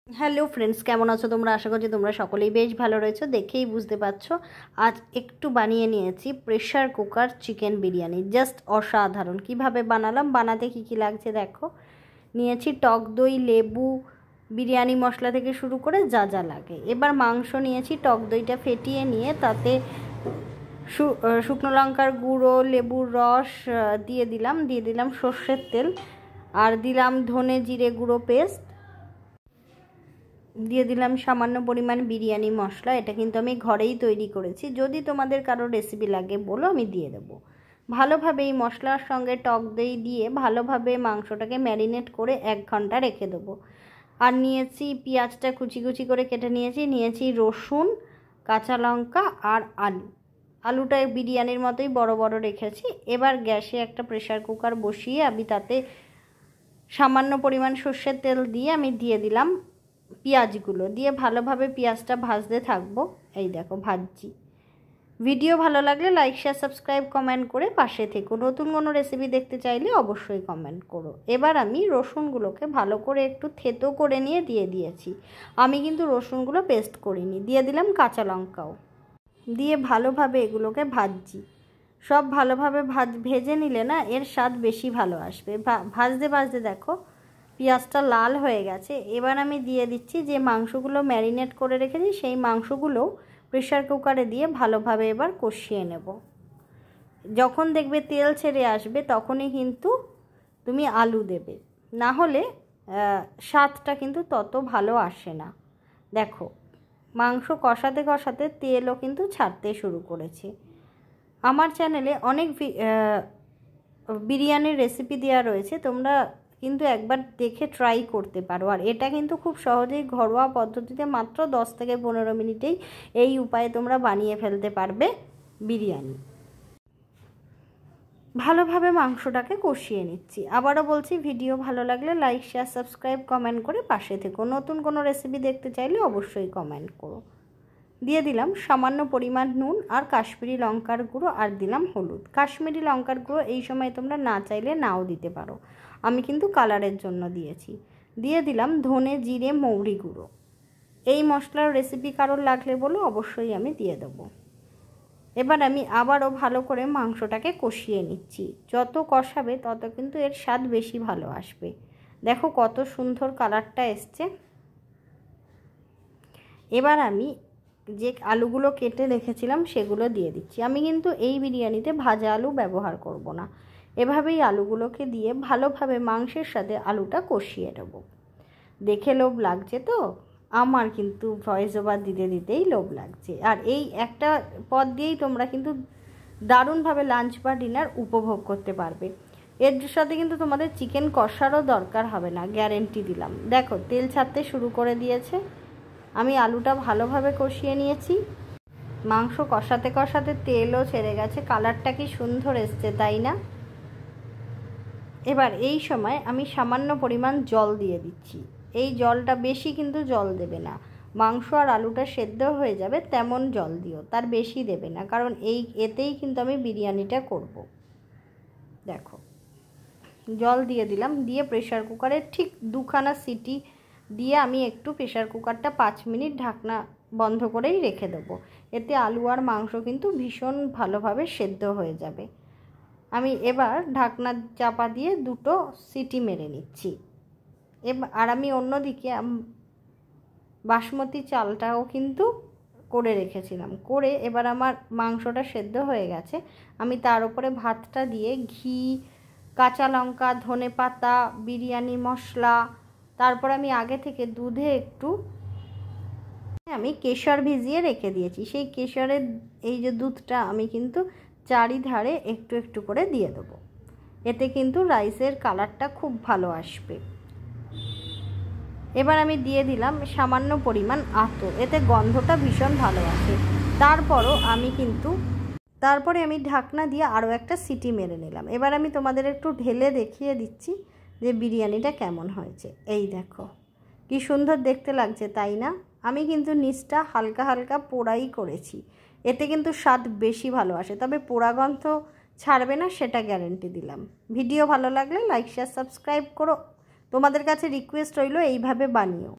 Hello friends, কেমন আছো তোমরা? আশা করছি তোমরা সকলেই বেশ ভালো রয়েছো। দেখেই বুঝতে পারছো আজ একটু বানিয়ে নিয়েছি pressure cooker chicken biryani. Just অসাধারণ। কিভাবে বানালাম, বানাতে কি কি লাগছে দেখো। নিয়েছি টক দই, লেবু, বিরিয়ানি মশলা থেকে শুরু করে যা যা লাগে। এবার মাংস নিয়েছি, টক দইটা ফেটিয়ে নিয়ে তাতে শুকনো লঙ্কার গুঁড়ো, লেবুর রস দিয়ে দিলাম সর্ষের তেল, আর দিলাম ধনে জিরে গুঁড়ো পেস্ট, দিয়ে দিলাম সামান্য পরিমাণ বিরিয়ানি মশলা। এটা কিন্তু আমি ঘরেই তৈরি করেছি, যদি তোমাদের কারো রেসিপি লাগে বলো, আমি দিয়ে দেবো। ভালোভাবে এই মশলার সঙ্গে টক দই দিয়ে ভালোভাবে মাংসটাকে ম্যারিনেট করে 1 ঘন্টা রেখে দেবো। আর নিয়েছি পেঁয়াজটা কুচি কুচি করে কেটে নিয়েছি রসুন, কাঁচা লঙ্কা আর আলুটা বিরিয়ানির মতোই বড় বড় রেখেছি। এবার গ্যাসে একটা প্রেশার কুকার বসিয়ে আমি তাতে সামান্য পরিমাণ সর্ষের তেল দিয়ে আমি দিয়ে দিলাম পেঁয়াজগুলো, দিয়ে ভালোভাবে পেঁয়াজটা ভাজতে থাকবো। এই দেখো ভাজছি। ভিডিও ভালো লাগলে লাইক, শেয়ার, সাবস্ক্রাইব, কমেন্ট করে পাশে থেকো। নতুন কোনো রেসিপি দেখতে চাইলে অবশ্যই কমেন্ট করো। এবার আমি রসুনগুলোকে ভালো করে একটু থেতো করে নিয়ে দিয়ে দিয়েছি। আমি কিন্তু রসুনগুলো পেস্ট করিনি। দিয়ে দিলাম কাঁচা লঙ্কাও, দিয়ে ভালোভাবে এগুলোকে ভাজছি। সব ভালোভাবে ভেজে নিলে না এর স্বাদ বেশি ভালো আসবে। ভাজতে ভাজতে দেখো পেঁয়াজটা লাল হয়ে গেছে। এবার আমি দিয়ে দিচ্ছি যে মাংসগুলো ম্যারিনেট করে রেখেছি, সেই মাংসগুলো প্রেশার কুকারে দিয়ে ভালোভাবে এবার কষিয়ে নেব। যখন দেখবে তেল ছেড়ে আসবে তখনই কিন্তু তুমি আলু দেবে, না হলে স্বাদটা কিন্তু তত ভালো আসে না। দেখো মাংস কষাতে কষাতে তেলও কিন্তু ছাড়তে শুরু করেছে। আমার চ্যানেলে অনেক বিরিয়ানির রেসিপি দেওয়া রয়েছে, তোমরা কিন্তু একবার দেখে ট্রাই করতে পারো। আর এটা কিন্তু খুব সহজেই ঘরোয়া পদ্ধতিতে মাত্র 10 থেকে 15 মিনিটেই এই উপায়ে তোমরা বানিয়ে ফেলতে পারবে বিরিয়ানি। ভালোভাবে মাংসটাকে কষিয়ে নিচ্ছি। আবারও বলছি, ভিডিও ভালো লাগলে লাইক, শেয়ার, সাবস্ক্রাইব, কমেন্ট করে পাশে থেকো। নতুন কোনো রেসিপি দেখতে চাইলে অবশ্যই কমেন্ট করো। দিয়ে দিলাম সামান্য পরিমাণ নুন আর কাশ্মীরি লঙ্কার গুঁড়ো, আর দিলাম হলুদ। কাশ্মীরি লঙ্কার গুঁড়ো এই সময় তোমরা না চাইলে নাও দিতে পারো, আমি কিন্তু কালারের জন্য দিয়েছি। দিয়ে দিলাম ধনে জিরে মৌরি গুঁড়ো। এই মশলার রেসিপি কারোর লাগলে বলো, অবশ্যই আমি দিয়ে দেবো। এবার আমি আবারও ভালো করে মাংসটাকে কষিয়ে নিচ্ছি। যত কষাবে তত কিন্তু এর স্বাদ বেশি ভালো আসবে। দেখো কত সুন্দর কালারটা এসছে। এবার আমি যে আলুগুলো কেটে রেখেছিলাম সেগুলো দিয়ে দিচ্ছি। আমি কিন্তু এই বিরিয়ানিতে ভাজা আলু ব্যবহার করব না, এভাবেই আলুগুলোকে দিয়ে ভালোভাবে মাংসের সাথে আলুটা কষিয়ে নেব। দেখে লোভ লাগছে তো? আমার কিন্তু ভয়েস ওভার দিতে দিতেই লোভ লাগছে। আর এই একটা পদ দিয়েই তোমরা কিন্তু দারুণভাবে লাঞ্চ বা ডিনার উপভোগ করতে পারবে। এর সাথে কিন্তু তোমাদের চিকেন কষারও দরকার হবে না, গ্যারেন্টি দিলাম। দেখো তেল ছাড়তে শুরু করে দিয়েছে। আমি আলুটা ভালোভাবে কষিয়ে নিয়েছি। মাংস কষাতে কষাতে তেলও ছেড়ে গেছে, কালারটা কি সুন্দর এসছে তাই না? এবার এই সময় আমি সামান্য পরিমাণ জল দিয়ে দিচ্ছি। এই জলটা বেশি কিন্তু জল দেবে না, মাংস আর আলুটা সেদ্ধ হয়ে যাবে তেমন জল দিও, তার বেশি দেবে না, কারণ এতেই কিন্তু আমি বিরিয়ানিটা করব। দেখো জল দিয়ে দিলাম, দিয়ে প্রেশার কুকারে ঠিক 2খানা সিটি দিয়ে আমি একটু প্রেশার কুকারটা 5 মিনিট ঢাকনা বন্ধ করেই রেখে দেবো। এতে আলু আর মাংস কিন্তু ভীষণ ভালোভাবে সেদ্ধ হয়ে যাবে। আমি এবার ঢাকনা চাপা দিয়ে 2টো সিটি মেরে নিচ্ছি। আর আমি অন্যদিকে বাসমতি চালটাও কিন্তু করে রেখেছিলাম। করে এবার আমার মাংসটা সেদ্ধ হয়ে গেছে, আমি তার উপরে ভাতটা দিয়ে ঘি, কাঁচা লঙ্কা, ধনেপাতা, বিরিয়ানি মশলা, তারপর আমি আগে থেকে দুধে একটু আমি কেশর ভিজিয়ে রেখে দিয়েছি। সেই কেশরের এই যে দুধটা আমি কিন্তু চারিধারে একটু একটু করে দিয়ে দেবো। এতে কিন্তু রাইসের কালারটা খুব ভালো আসবে। এবার আমি দিয়ে দিলাম সামান্য পরিমাণ আতর, এতে গন্ধটা ভীষণ ভালো আসে। তারপরে আমি ঢাকনা দিয়ে আরও একটা সিটি মেরে নিলাম। এবার আমি তোমাদের একটু ঢেলে দেখিয়ে দিচ্ছি যে বিরিয়ানিটা কেমন হয়েছে। এই দেখো কি সুন্দর দেখতে লাগছে তাই না? আমি কিন্তু নিচটা হালকা হালকা পোড়াই করেছি, এতে কিন্তু স্বাদ বেশি ভালো আসে, তবে পোড়া গন্ধ ছাড়বে না সেটা গ্যারেন্টি দিলাম। ভিডিও ভালো লাগলে লাইক, শেয়ার, সাবস্ক্রাইব করো। তোমাদের কাছে রিকোয়েস্ট রইল এইভাবে বানিও।